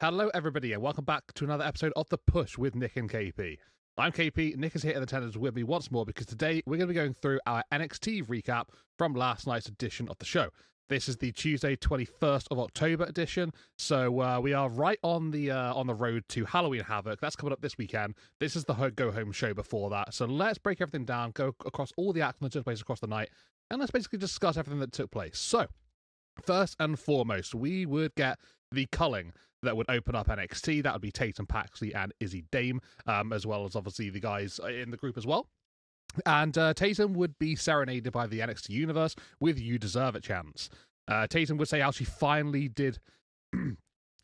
Hello, everybody, and welcome back to another episode of The Push with Nick and KP. I'm KP, Nick is here in attendance with me once more because today we're going to be going through our NXT recap from last night's edition of the show. This is the Tuesday, 21st of October edition, so we are right on the road to Halloween Havoc. That's coming up this weekend. This is the go-home show before that, so let's break everything down, go across all the action that took place across the night, and let's basically discuss everything that took place. So, first and foremost, we would get the culling that would open up NXT. That would be Tatum Paxley and Izzy Dame, as well as obviously the guys in the group as well. And Tatum would be serenaded by the NXT universe with "You Deserve It" chants. Tatum would say how she finally did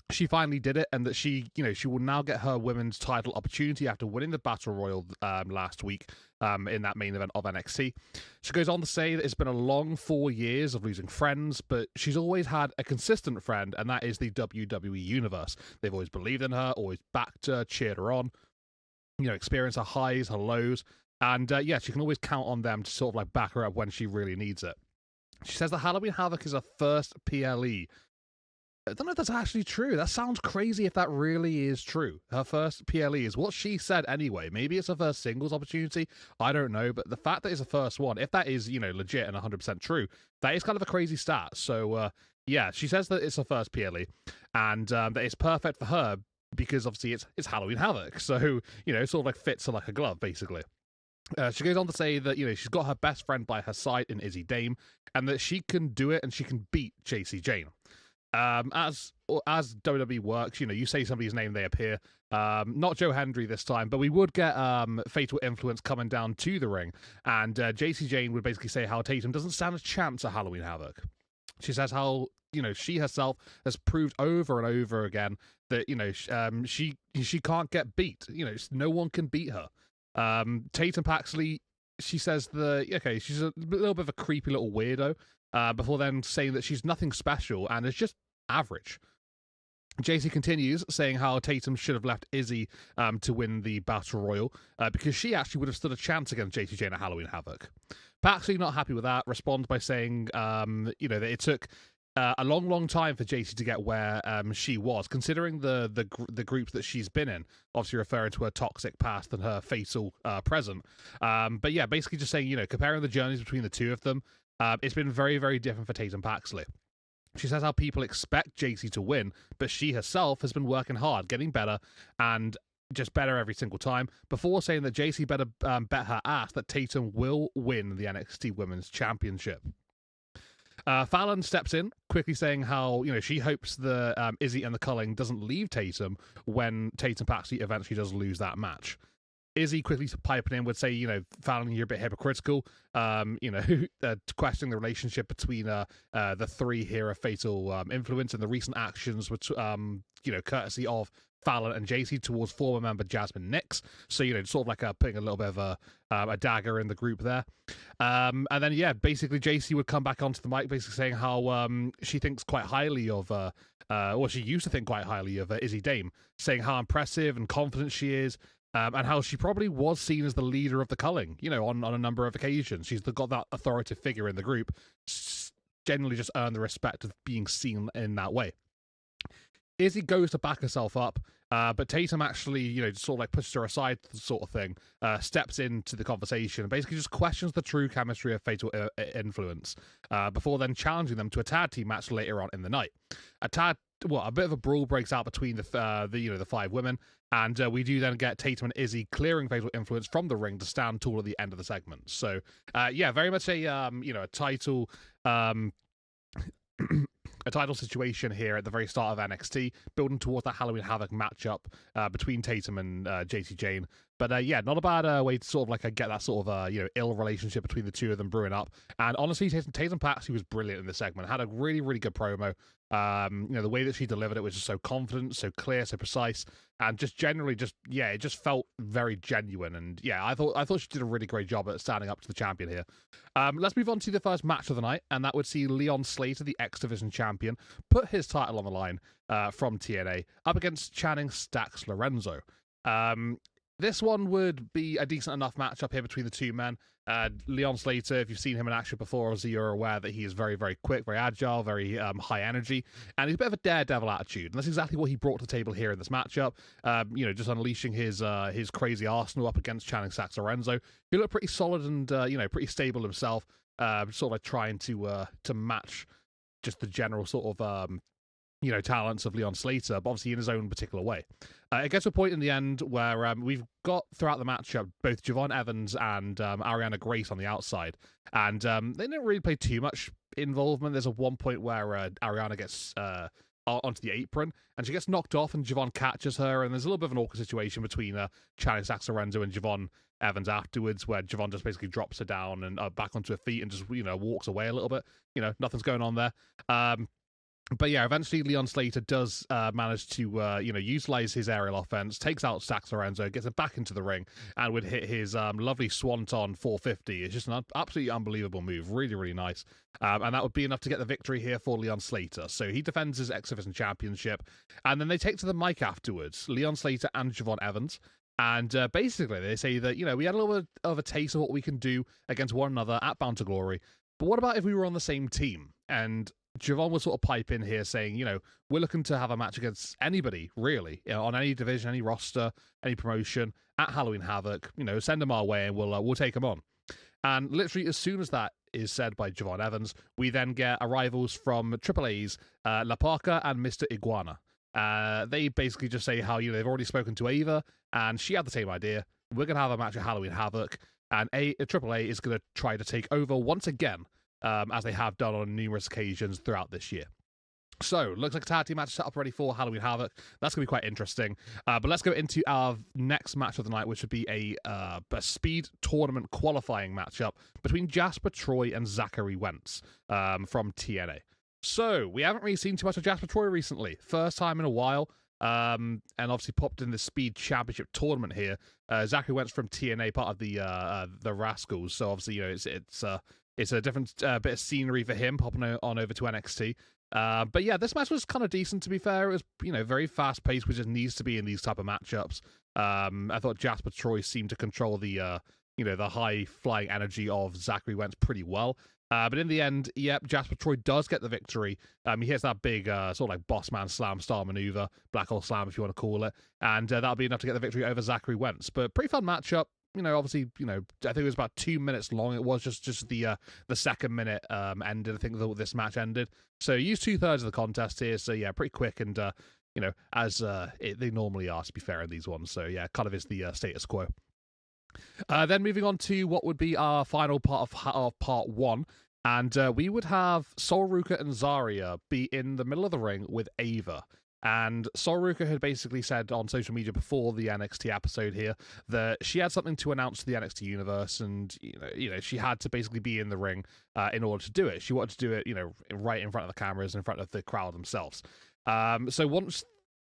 she finally did it, and that she will now get her women's title opportunity after winning the Battle Royal last week in that main event of NXT. She goes on to say that it's been a long 4 years of losing friends, but she's always had a consistent friend, and that is the WWE Universe. They've always believed in her, always backed her, cheered her on, experienced her highs, her lows, and she can always count on them to sort of like back her up when she really needs it. She says that Halloween Havoc is her first PLE. I don't know if that's actually true. That sounds crazy if that really is true. Her first PLE is what she said anyway. Maybe it's her first singles opportunity. I don't know. But the fact that it's the first one, if that is, legit and 100% true, that is kind of a crazy stat. So, she says that it's her first PLE and that it's perfect for her because obviously it's Halloween Havoc. So, it sort of like fits her like a glove, basically. She goes on to say that, she's got her best friend by her side in Izzy Dame and that she can do it and she can beat JC Jane. As WWE works, you say somebody's name, they appear. Not Joe Hendry this time, but we would get Fatal Influence coming down to the ring, and JC Jane would basically say how Tatum doesn't stand a chance at Halloween Havoc. She says how she herself has proved over and over again that she can't get beat. No one can beat her. Tatum Paxley, she says she's a little bit of a creepy little weirdo. Before then saying that she's nothing special and is just average. JC continues saying how Tatum should have left Izzy to win the Battle Royal because she actually would have stood a chance against JC Jane at Halloween Havoc. Paxley, not happy with that, responds by saying that it took a long time for JC to get where she was, considering the groups that she's been in, obviously referring to her toxic past and her fatal present. But yeah, basically just saying, comparing the journeys between the two of them, it's been very, very different for Tatum Paxley. She says how people expect JC to win, but she herself has been working hard, getting better, and just better every single time, before saying that JC better bet her ass that Tatum will win the NXT Women's Championship. Fallon steps in, quickly saying how, she hopes the Izzy and the culling doesn't leave Tatum when Tatum Paxley eventually does lose that match. Izzy quickly piping in would say, Fallon, you're a bit hypocritical, questioning the relationship between the three here of Fatal Influence and the recent actions, which, courtesy of Fallon and JC towards former member Jasmine Nix. So, sort of like putting a little bit of a dagger in the group there. And then, basically JC would come back onto the mic basically saying how she thinks quite highly of, or she used to think quite highly of Izzy Dame, saying how impressive and confident she is. And how she probably was seen as the leader of the culling, on a number of occasions. She's got that authoritative figure in the group, generally just earned the respect of being seen in that way. Izzy goes to back herself up, but Tatum actually, sort of like pushes her aside sort of thing, steps into the conversation and basically just questions the true chemistry of Fatal Influence, before then challenging them to a tag team match later on in the night. A bit of a brawl breaks out between the five women, and we do then get Tatum and Izzy clearing Fatal Influence from the ring to stand tall at the end of the segment. So, very much a title. A title situation here at the very start of NXT, building towards that Halloween Havoc matchup between Tatum and JC Jane. But not a bad way to sort of like get that sort of ill relationship between the two of them brewing up. And honestly, Tatum Paxley was brilliant in this segment. Had a really, really good promo. The way that she delivered it was just so confident, so clear, so precise, and just generally it just felt very genuine. And I thought she did a really great job at standing up to the champion here. Let's move on to the first match of the night, and that would see Leon Slater, the X Division champion, put his title on the line from TNA up against Channing Stacks Lorenzo. This one would be a decent enough matchup here between the two men. Leon Slater, if you've seen him in action before, obviously you're aware that he is very, very quick, very agile, very high energy, and he's a bit of a daredevil attitude. And that's exactly what he brought to the table here in this matchup. Just unleashing his crazy arsenal up against Channing Sachs Lorenzo, who looked pretty solid and pretty stable himself. Sort of like trying to match just the general sort of talents of Leon Slater, but obviously in his own particular way. It gets to a point in the end where we've got, throughout the matchup, both Javon Evans and Ariana Grace on the outside, and they didn't really play too much involvement. There's a one point where Ariana gets onto the apron, and she gets knocked off, and Javon catches her, and there's a little bit of an awkward situation between Channing Sachs Lorenzo and Javon Evans afterwards, where Javon just basically drops her down and back onto her feet and just, walks away a little bit. Nothing's going on there. But yeah, eventually Leon Slater does manage to, utilize his aerial offense, takes out Sachs Lorenzo, gets him back into the ring, and would hit his lovely Swanton 450. It's just an absolutely unbelievable move. Really, really nice. And that would be enough to get the victory here for Leon Slater. So he defends his X Division Championship, and then they take to the mic afterwards, Leon Slater and Javon Evans. And basically they say that, we had a little bit of a taste of what we can do against one another at Bound to Glory. But what about if we were on the same team? And Javon will sort of pipe in here saying, we're looking to have a match against anybody, really, on any division, any roster, any promotion at Halloween Havoc. Send them our way and we'll take them on. And literally, as soon as that is said by Javon Evans, we then get arrivals from AAA's La Parca and Mr. Iguana. They basically just say how, they've already spoken to Ava, and she had the same idea. We're going to have a match at Halloween Havoc, and AAA is going to try to take over once again, as they have done on numerous occasions throughout this year. So, looks like a tag team match set up ready for Halloween Havoc. That's going to be quite interesting. But let's go into our next match of the night, which would be a speed tournament qualifying matchup between Jasper Troy and Zachary Wentz from TNA. So, we haven't really seen too much of Jasper Troy recently. First time in a while. And obviously popped in the Speed Championship tournament here. Zachary Wentz from TNA, part of the Rascals. So, obviously, it's a different bit of scenery for him, popping on over to NXT. But yeah, this match was kind of decent, to be fair. It was, very fast-paced, which it needs to be in these type of matchups. I thought Jasper Troy seemed to control the high-flying energy of Zachary Wentz pretty well. But in the end, yep, Jasper Troy does get the victory. He hits that big sort of like boss man slam style maneuver, black hole slam if you want to call it, and that'll be enough to get the victory over Zachary Wentz. But pretty fun matchup. Obviously, I think it was about 2 minutes long. It was just the second minute ended. I think this match ended. So you use 2/3 of the contest here. So yeah, pretty quick and as they normally are, to be fair, in these ones. So yeah, kind of is the status quo. Then moving on to what would be our final part of part one, and we would have Sol Ruka and Zarya be in the middle of the ring with Ava. And Sol Ruka had basically said on social media before the NXT episode here that she had something to announce to the NXT universe, and she had to basically be in the ring in order to do it. She wanted to do it, right in front of the cameras, in front of the crowd themselves. So once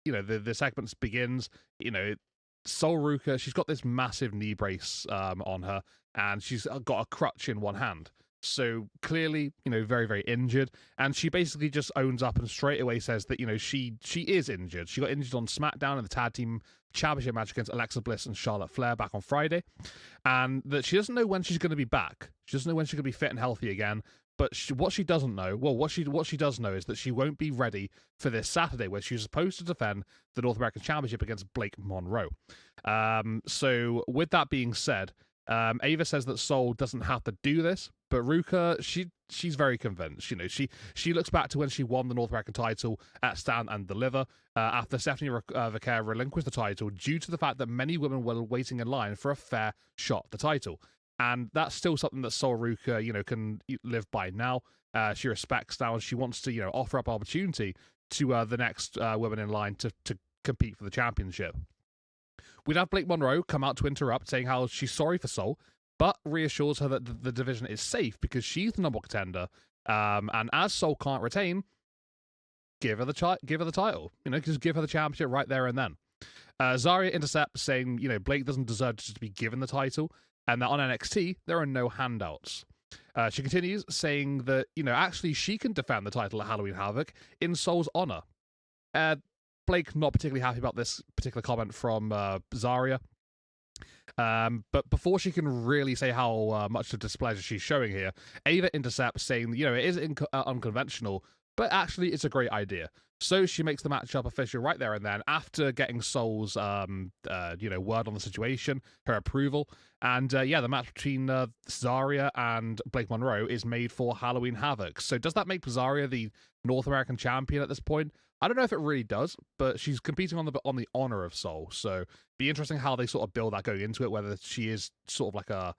the segment begins, Sol Ruka, she's got this massive knee brace on her, and she's got a crutch in one hand. So clearly, very, very injured. And she basically just owns up and straight away says that, she is injured. She got injured on SmackDown in the Tag Team Championship match against Alexa Bliss and Charlotte Flair back on Friday. And that she doesn't know when she's going to be back. She doesn't know when she's going to be fit and healthy again. But what she does know is that she won't be ready for this Saturday, where she's supposed to defend the North American Championship against Blake Monroe. So with that being said, Ava says that Sol doesn't have to do this, but Ruka, she's very convinced. She looks back to when she won the North American title at Stand and Deliver after Stephanie Vaquer relinquished the title due to the fact that many women were waiting in line for a fair shot at the title. And that's still something that Sol Ruka, can live by now. She respects now, and she wants to, offer up opportunity to the next women in line to compete for the championship. We'd have Blake Monroe come out to interrupt, saying how she's sorry for Sol, but reassures her that the division is safe because she's the number one contender. And as Sol can't retain, give her the title. Just give her the championship right there and then. Zarya intercepts, saying, Blake doesn't deserve to be given the title, and that on NXT, there are no handouts. She continues, saying that, actually she can defend the title at Halloween Havoc in Sol's honor. Blake not particularly happy about this particular comment from Zarya. But before she can really say how much of displeasure she's showing here, Ava intercepts, saying, it is unconventional, but actually it's a great idea. So she makes the matchup official right there and then, after getting Soul's, word on the situation, her approval. And the match between Zarya and Blake Monroe is made for Halloween Havoc. So does that make Zarya the North American champion at this point? I don't know if it really does, but she's competing on the honor of Soul. So be interesting how they sort of build that going into it, whether she is sort of like a,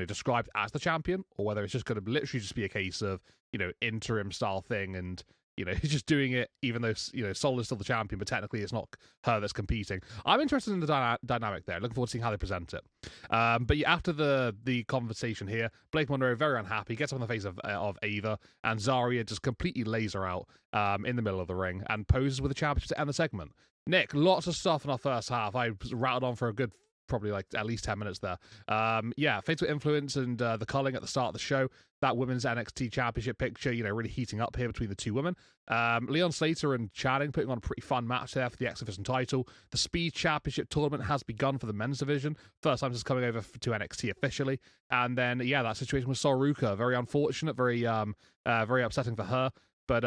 described as the champion, or whether it's just going to literally just be a case of, interim style thing, and just doing it even though, Soul is still the champion, but technically it's not her that's competing. I'm interested in the dynamic there. Looking forward to seeing how they present it. But yeah, after the conversation here, Blake Monroe, very unhappy, gets up in the face of Ava, and Zarya just completely lays her out in the middle of the ring and poses with the championship to end the segment. Nick, lots of stuff in our first half. I rattled on for a good, probably like at least 10 minutes there. Fatal Influence and the culling at the start of the show. That women's NXT championship picture, really heating up here between the two women. Leon Slater and Channing putting on a pretty fun match there for the X Division title. The Speed Championship tournament has begun for the men's division. First time it's coming over to NXT officially. And then, that situation with Soruka, very unfortunate, very upsetting for her. But,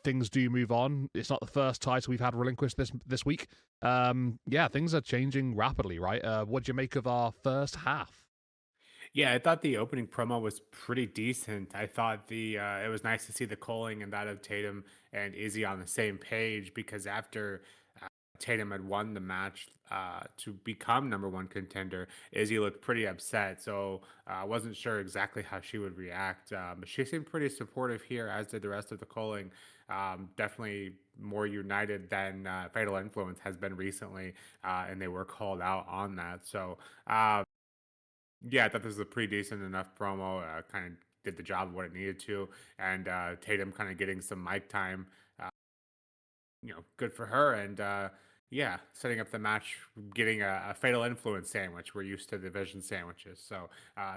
things do move on. It's not the first title we've had relinquished this week. Things are changing rapidly, right? What do you make of our first half? Yeah, I thought the opening promo was pretty decent. I thought the it was nice to see the Coling and that of Tatum and Izzy on the same page, because after Tatum had won the match to become number one contender, Izzy looked pretty upset. So I wasn't sure exactly how she would react. But she seemed pretty supportive here, as did the rest of the Coling. Definitely more united than Fatal Influence has been recently, and they were called out on that. So yeah, I thought this was a pretty decent enough promo. Kind of did the job of what it needed to, and Tatum kind of getting some mic time. Uh, good for her. And setting up the match, getting a Fatal Influence sandwich. We're used to division sandwiches, so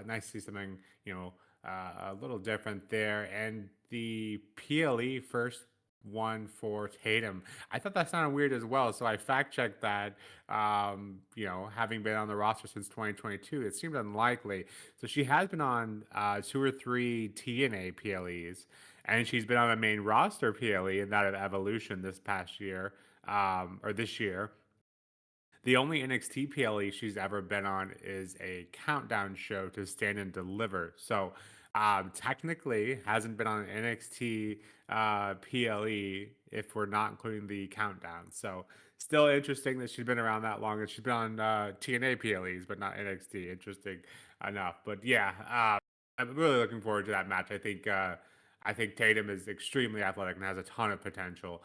nice to see something a little different there. And the PLE first one for Tatum, I thought that sounded weird as well, so I fact checked that. Having been on the roster since 2022, it seemed unlikely. So she has been on two or three TNA PLEs, and she's been on a main roster PLE and that of Evolution this past year, or this year. The only NXT PLE she's ever been on is a countdown show to Stand and Deliver. So technically hasn't been on an NXT PLE if we're not including the countdown. So still interesting that she's been around that long, and she's been on TNA PLEs, but not NXT. Interesting enough. But yeah, I'm really looking forward to that match. I think Tatum is extremely athletic and has a ton of potential.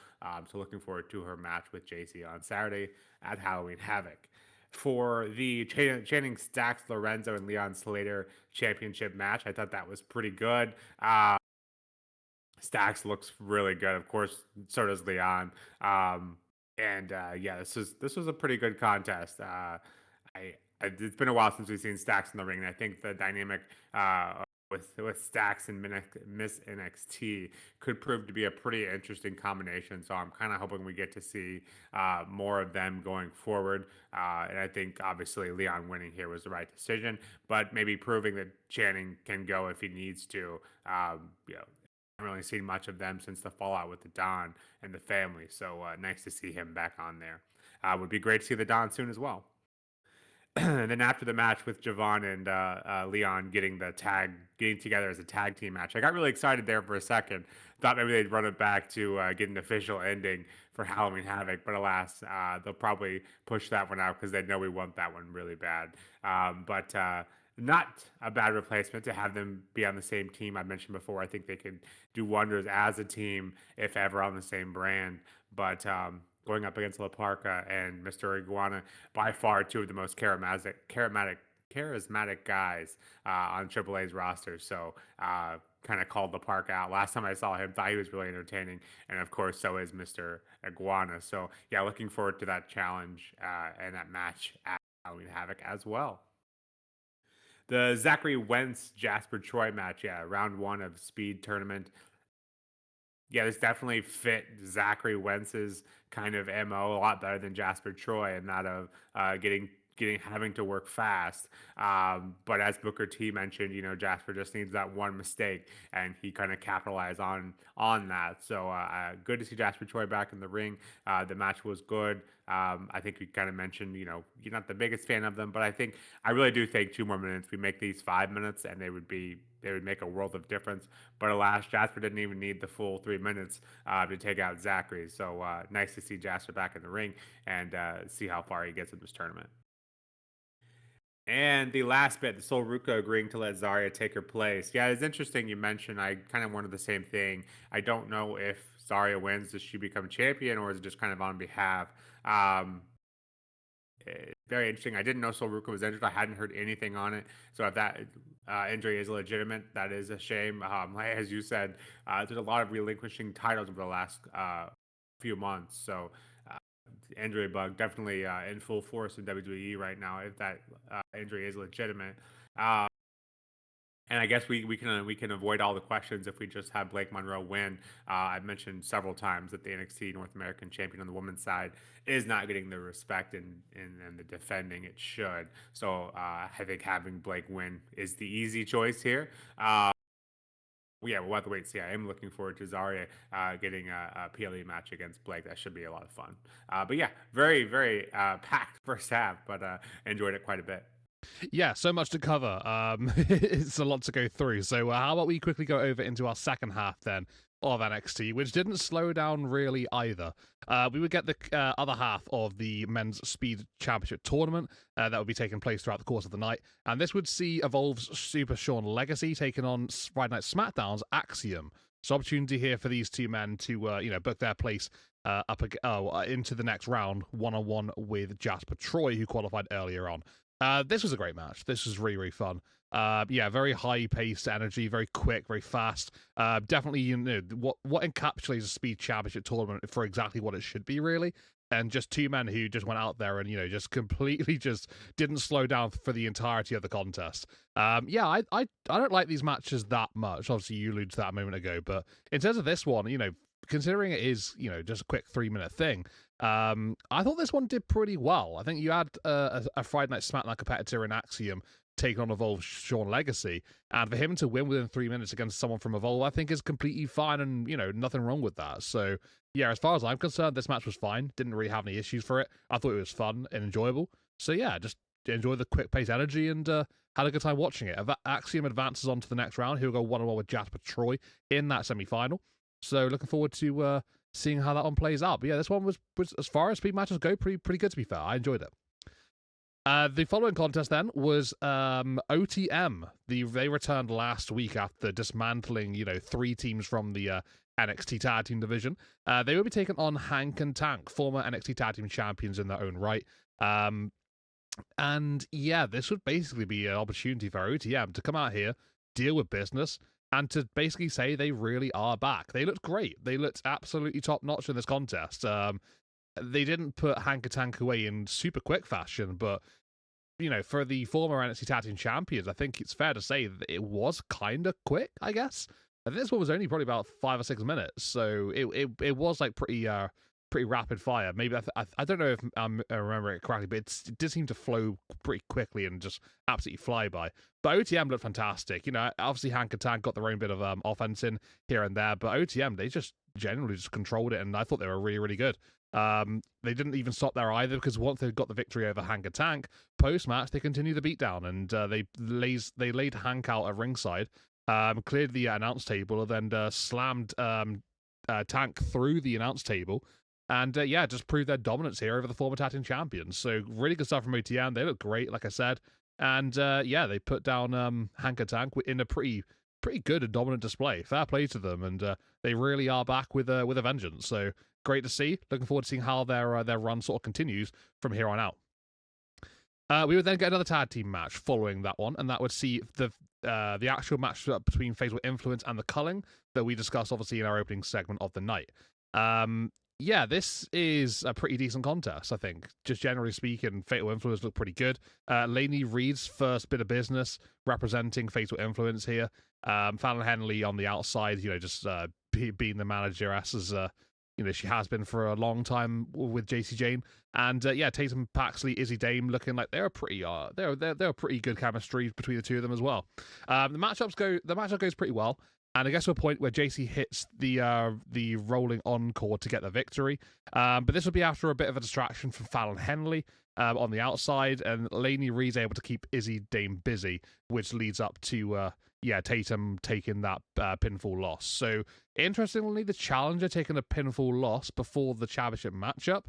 So looking forward to her match with JC on Saturday at Halloween Havoc. For the Channing Stacks, Lorenzo, and Leon Slater championship match, I thought that was pretty good. Stacks looks really good. Of course, so does Leon. This was a pretty good contest. It's been a while since we've seen Stacks in the ring, and I think the dynamic with Stacks and Miss NXT could prove to be a pretty interesting combination. So I'm kind of hoping we get to see more of them going forward. And I think obviously Leon winning here was the right decision, but maybe proving that Channing can go if he needs to. Haven't really seen much of them since the fallout with the Don and the family. So nice to see him back on there. Would be great to see the Don soon as well. And then after the match with Javon and Leon getting together as a tag team match, I got really excited there for a second. Thought maybe they'd run it back to get an official ending for Halloween Havoc, but alas, they'll probably push that one out because they know we want that one really bad. But not a bad replacement to have them be on the same team. I mentioned before, I think they could do wonders as a team if ever on the same brand. But going up against La Parca and Mr. Iguana, by far two of the most charismatic guys on Triple A's roster. So kind of called the park out. Last time I saw him, thought he was really entertaining. And of course, so is Mr. Iguana. So yeah, looking forward to that challenge and that match at Halloween Havoc as well. The Zachary Wentz Jasper Troy match, yeah, round one of Speed Tournament. Yeah, this definitely fit Zachary Wentz's kind of MO a lot better than Jasper Troy, and that of getting having to work fast. But as Booker T mentioned, Jasper just needs that one mistake, and he kind of capitalized on that. So good to see Jasper Troy back in the ring. The match was good. I think we kind of mentioned, you're not the biggest fan of them, but I really do think 2 more minutes. We make these 5 minutes, and they would make a world of difference. But alas, Jasper didn't even need the full 3 minutes to take out Zachary. So nice to see Jasper back in the ring and see how far he gets in this tournament. And the last bit, the Sol Ruka agreeing to let Zarya take her place. Yeah, it's interesting you mentioned. I kind of wanted the same thing. I don't know if Zarya wins, does she become champion, or is it just kind of on behalf? Um, Very interesting. I didn't know Sol Ruka was injured. I hadn't heard anything on it. So if that injury is legitimate, that is a shame. As you said, there's a lot of relinquishing titles over the last few months. So injury bug definitely in full force in WWE right now. If that injury is legitimate, uh, and I guess we can avoid all the questions if we just have Blake Monroe win. I've mentioned several times that the NXT North American Champion on the women's side is not getting the respect and the defending it should. So I think having Blake win is the easy choice here. Yeah, we'll have to wait and see. I am looking forward to Zarya getting a PLE match against Blake. That should be a lot of fun. But yeah, very, very packed first half, but enjoyed it quite a bit. Yeah, so much to cover. It's a lot to go through. So how about we quickly go over into our second half then of NXT, which didn't slow down really either. We would get the other half of the Men's Speed Championship tournament that would be taking place throughout the course of the night. And this would see Evolve's Super Sean Legacy taking on Friday Night SmackDown's Axiom. So opportunity here for these two men to, book their place into the next round, one-on-one with Jasper Troy, who qualified earlier on. This was a great match. This was really, really fun. Very high-paced energy, very quick, very fast. Definitely, what encapsulates a speed championship tournament for exactly what it should be, really. And just two men who just went out there and just completely just didn't slow down for the entirety of the contest. I don't like these matches that much. Obviously, you alluded to that a moment ago, but in terms of this one, considering it is just a quick 3-minute thing. I thought this one did pretty well. I think you had a Friday Night SmackDown competitor in Axiom taking on Evolve Sean Legacy, and for him to win within 3 minutes against someone from Evolve, I think is completely fine, and nothing wrong with that. So yeah, as far as I'm concerned, this match was fine. Didn't really have any issues for it. I thought it was fun and enjoyable. So yeah, just enjoy the quick pace energy and had a good time watching it. Axiom advances on to the next round. He'll go 1-on-1 with Jasper Troy in that semi-final. So looking forward to seeing how that one plays out. But yeah, this one was as far as speed matches go, pretty good to be fair. I enjoyed it. The following contest then was OTM. They returned last week after dismantling 3 teams from the NXT Tag Team division. They will be taking on Hank and Tank, former NXT Tag Team champions in their own right. And yeah, this would basically be an opportunity for OTM to come out here, deal with business, and to basically say they really are back. They looked great. They looked absolutely top-notch in this contest. They didn't put Hank and Tank away in super quick fashion, but, for the former NXT Tag Team champions, I think it's fair to say that it was kind of quick, I guess. And this one was only probably about 5 or 6 minutes, so it was like pretty rapid fire. Maybe I don't know if I remember it correctly, but it did seem to flow pretty quickly and just absolutely fly by. But OTM looked fantastic. Obviously Hank and Tank got their own bit of offense in here and there, but OTM, they just generally just controlled it, and I thought they were really, really good. They didn't even stop there either, because once they got the victory over Hank and Tank, post-match they continued the beatdown, and they laid Hank out at ringside, cleared the announce table, and then slammed Tank through the announce table. And just proved their dominance here over the former tag team champions. So really good stuff from OTM. They look great, like I said. And they put down Hank and Tank in a pretty good and dominant display. Fair play to them, and they really are back with a vengeance. So great to see. Looking forward to seeing how their run sort of continues from here on out. We would then get another tag team match following that one, and that would see the actual match between Fatal Influence and the Culling that we discussed, obviously, in our opening segment of the night. This is a pretty decent contest, I think. Just generally speaking, Fatal Influence looked pretty good. Lainey Reed's first bit of business representing Fatal Influence here. Fallon Henley on the outside, just being the manageress she has been for a long time with JC Jane. And yeah, Tatum Paxley, Izzy Dame looking like they're a pretty good chemistry between the two of them as well. The matchup goes pretty well. And I guess to a point where JC hits the rolling encore to get the victory. But this will be after a bit of a distraction from Fallon Henley on the outside, and Lainey Reed's able to keep Izzy Dame busy, which leads up to Tatum taking that pinfall loss. So interestingly, the challenger taking a pinfall loss before the championship matchup.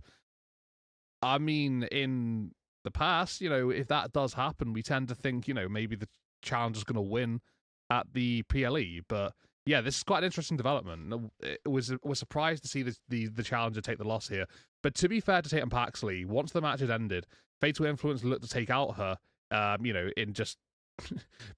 I mean, in the past, if that does happen, we tend to think, maybe the challenger's going to win at the PLE. But yeah, this is quite an interesting development. We're surprised to see the challenger take the loss here. But to be fair to Tatum Paxley, once the match had ended, Fatal Influence looked to take out her, in just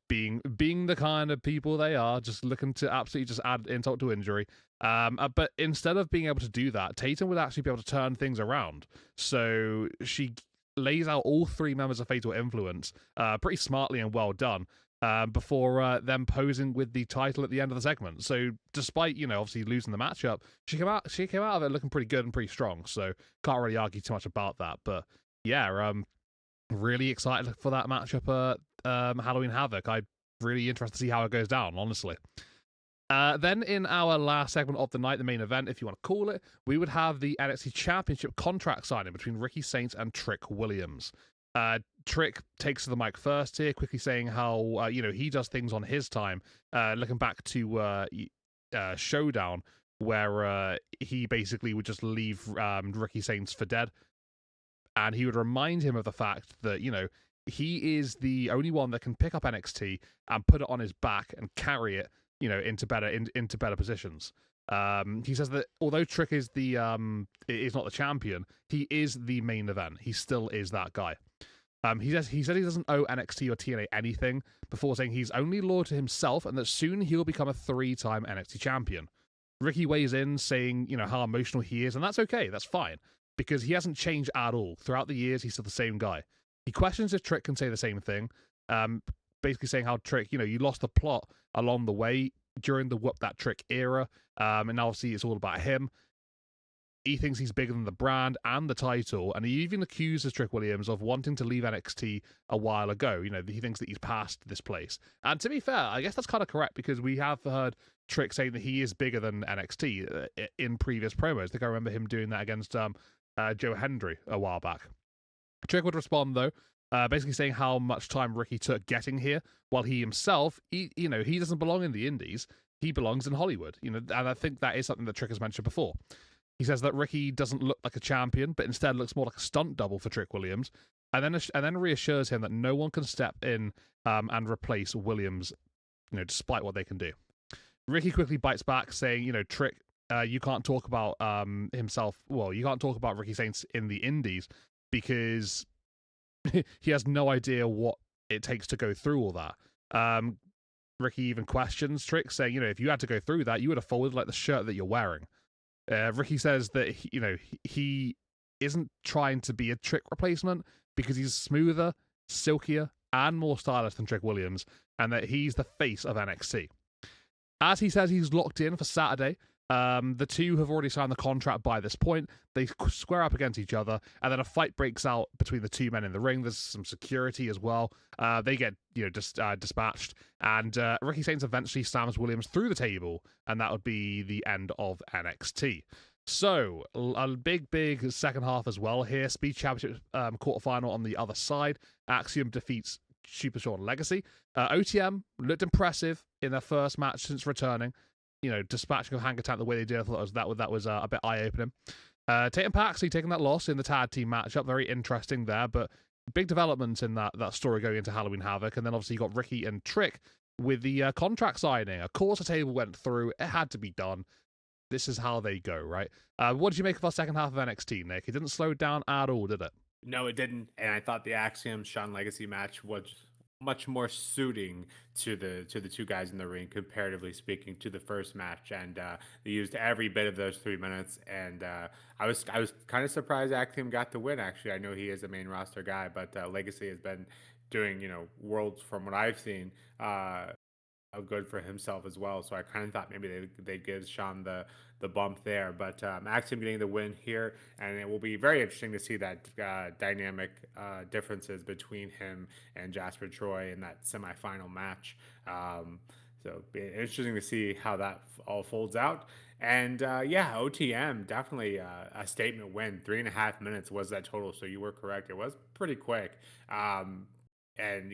being the kind of people they are, just looking to absolutely just add insult to injury. But instead of being able to do that, Tatum would actually be able to turn things around. So she lays out all three members of Fatal Influence pretty smartly and well done. Before them posing with the title at the end of the segment. So despite, obviously losing the matchup, she came out of it looking pretty good and pretty strong. So can't really argue too much about that. But yeah, really excited for that matchup at Halloween Havoc. I'm really interested to see how it goes down, honestly. Then in our last segment of the night, the main event, if you want to call it, we would have the NXT Championship contract signing between Ricky Saints and Trick Williams. Trick takes to the mic first here, quickly saying how he does things on his time. Looking back to Showdown, where he basically would just leave Ricky Saints for dead, and he would remind him of the fact that he is the only one that can pick up NXT and put it on his back and carry it into better positions. He says that although Trick is is not the champion, he is the main event. He still is that guy. He said he doesn't owe NXT or TNA anything, before saying he's only loyal to himself and that soon he'll become a 3-time NXT champion. Ricky weighs in, saying how emotional he is, and that's okay, that's fine, because he hasn't changed at all. Throughout the years, he's still the same guy. He questions if Trick can say the same thing, basically saying how Trick, you lost the plot along the way during the Whoop That Trick era, and obviously it's all about him. He thinks he's bigger than the brand and the title, and he even accuses Trick Williams of wanting to leave NXT a while ago. He thinks that he's past this place. And to be fair, I guess that's kind of correct, because we have heard Trick saying that he is bigger than NXT in previous promos. I think I remember him doing that against Joe Hendry a while back. Trick would respond, though, basically saying how much time Ricky took getting here, while he himself, he doesn't belong in the indies. He belongs in Hollywood. And I think that is something that Trick has mentioned before. He says that Ricky doesn't look like a champion, but instead looks more like a stunt double for Trick Williams, and then reassures him that no one can step in and replace Williams, despite what they can do. Ricky quickly bites back, saying, Trick, you can't talk about himself. Well, you can't talk about Ricky Saints in the indies because he has no idea what it takes to go through all that. Ricky even questions Trick, saying, if you had to go through that, you would have folded like the shirt that you're wearing. Ricky says that he isn't trying to be a Trick replacement because he's smoother, silkier, and more stylish than Trick Williams, and that he's the face of NXT. As he says he's locked in for Saturday, the two have already signed the contract by this point. They square up against each other, and then a fight breaks out between the two men in the ring. There's some security as well. They get dispatched, and Ricky Saints eventually slams Williams through the table, and that would be the end of NXT. So, a big second half as well here. Speed Championship quarterfinal on the other side. Axiom defeats Super Short Legacy. OTM looked impressive in their first match since returning. Dispatching of Hang Attack the way they did, I thought that was a bit eye-opening. Tatum Paxley taking that loss in the tag team matchup, very interesting there, but big developments in that story going into Halloween Havoc. And then obviously you got Ricky and Trick with the contract signing. Of course, the table went through. It had to be done. This is how they go, right? What did you make of our second half of NXT, Nick? It didn't slow down at all, did it? No, it didn't. And I thought the Axiom Sean Legacy match was much more suiting to the two guys in the ring, comparatively speaking, to the first match. And they used every bit of those 3 minutes. And I was kind of surprised Axiom got the win. Actually, I know he is a main roster guy, but Legacy has been doing worlds from what I've seen. good for himself as well. So I kind of thought maybe they give Sean the bump there, but Maxim getting the win here, and it will be very interesting to see that dynamic differences between him and Jasper Troy in that semifinal match. So be interesting to see how that all folds out. And yeah, OTM definitely a statement win. 3.5 minutes was that total, so you were correct. It was pretty quick. Um, and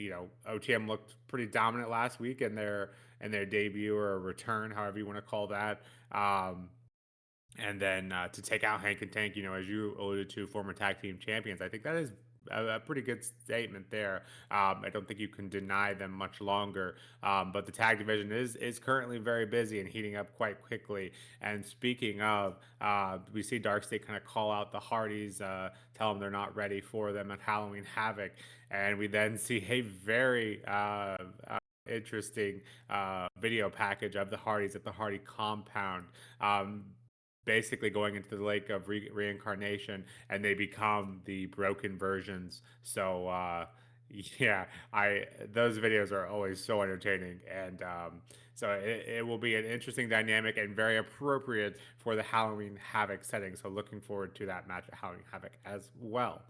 OTM looked pretty dominant last week in their debut or return, however you want to call that. And then to take out Hank and Tank, as you alluded to, former tag team champions, I think that is a pretty good statement there. I don't think you can deny them much longer. But the tag division is currently very busy and heating up quite quickly. And speaking of, we see Dark State kind of call out the Hardys, tell them they're not ready for them at Halloween Havoc, and we then see a very interesting video package of the Hardys at the Hardy compound. Basically going into the lake of reincarnation, and they become the broken versions. So yeah, I those videos are always so entertaining, and so it will be an interesting dynamic and very appropriate for the Halloween Havoc setting. So looking forward to that match at Halloween Havoc as well.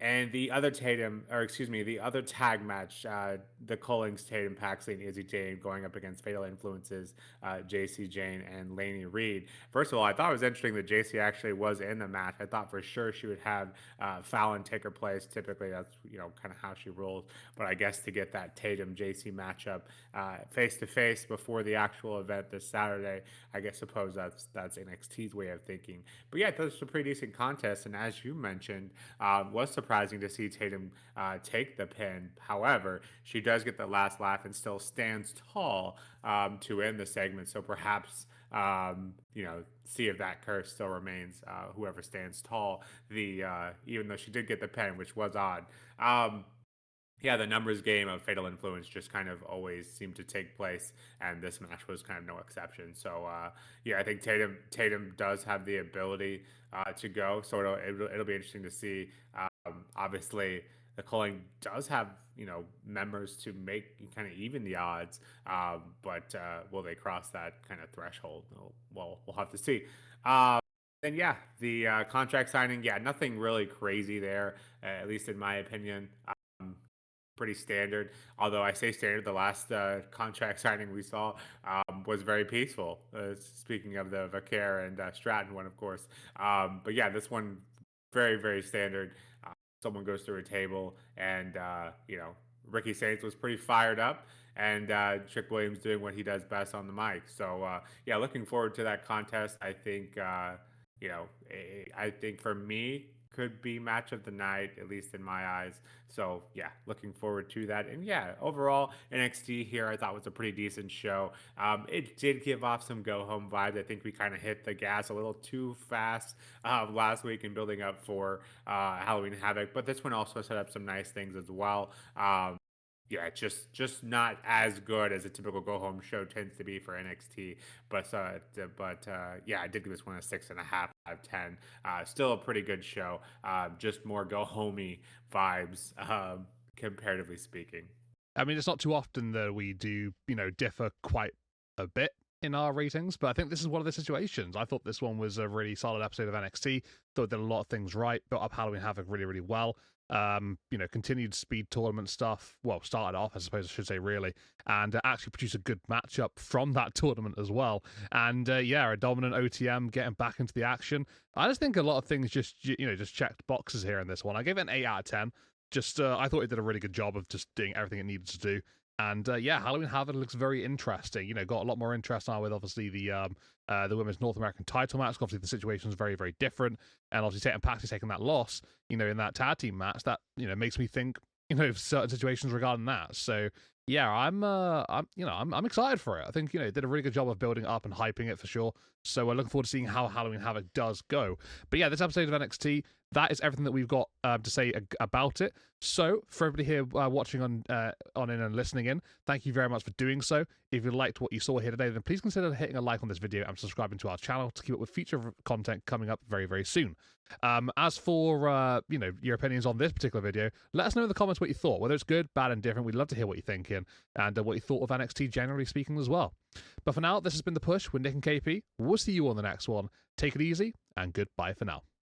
And the other Tatum, or excuse me, the other tag match, the Collings, Tatum, Paxley, and Izzy Jane going up against Fatal Influences, JC Jane and Laney Reed. First of all, I thought it was interesting that JC actually was in the match. I thought for sure she would have Fallon take her place. Typically, that's kind of how she rolls. But I guess to get that Tatum JC matchup face to face before the actual event this Saturday, I guess suppose that's NXT's way of thinking. But yeah, it was a pretty decent contest, and as you mentioned, was surprising to see Tatum take the pin. However, she does get the last laugh and still stands tall to end the segment. So perhaps see if that curse still remains. Whoever stands tall, even though she did get the pin, which was odd. Yeah, the numbers game of Fatal Influence just kind of always seemed to take place, and this match was kind of no exception. So, yeah, I think Tatum does have the ability to go, so it'll be interesting to see. Obviously, the Calling does have members to make kind of even the odds, but will they cross that kind of threshold? Well, we'll have to see. And yeah, the contract signing, yeah, nothing really crazy there, at least in my opinion. Pretty standard. Although I say standard, the last contract signing we saw was very peaceful. Speaking of the Vaquer and Stratton one, of course. But yeah, this one very very standard. Someone goes through a table, and Ricky Saints was pretty fired up, and Trick Williams doing what he does best on the mic. So yeah, looking forward to that contest. I think I think for me could be match of the night, at least in my eyes. So yeah, looking forward to that. And yeah, overall NXT here I thought was a pretty decent show. It did give off some go home vibes. I think we kind of hit the gas a little too fast last week in building up for Halloween Havoc, but this one also set up some nice things as well. Yeah, just not as good as a typical go home show tends to be for NXT. But yeah, I did give this one a 6.5 out of 10. Still a pretty good show. Just more go homey vibes, comparatively speaking. I mean, it's not too often that we do, differ quite a bit in our ratings, but I think this is one of the situations. I thought this one was a really solid episode of NXT. Thought it did a lot of things right, built up Halloween Havoc really, really well. Continued speed tournament stuff. Well, started off, I suppose I should say, really, and actually produced a good matchup from that tournament as well. And yeah, a dominant OTM getting back into the action. I just think a lot of things just checked boxes here in this one. I gave it an 8 out of 10. I thought it did a really good job of just doing everything it needed to do. And yeah, Halloween Havoc looks very interesting. Got a lot more interest now with obviously the women's North American title match. Obviously, the situation is very, very different. And obviously, Tatum Paxley taking that loss, in that tag team match, that makes me think, of certain situations regarding that. So yeah, I'm excited for it. I think it did a really good job of building up and hyping it for sure. So we're looking forward to seeing how Halloween Havoc does go. But yeah, this episode of NXT that is everything that we've got to say about it. So, for everybody here watching on in and listening in, thank you very much for doing so. If you liked what you saw here today, then please consider hitting a like on this video and subscribing to our channel to keep up with future content coming up very, very soon. As for your opinions on this particular video, let us know in the comments what you thought, whether it's good, bad, and different. We'd love to hear what you're thinking and what you thought of NXT generally speaking as well. But for now, this has been The Push with Nick and KP. We'll see you on the next one. Take it easy, and goodbye for now.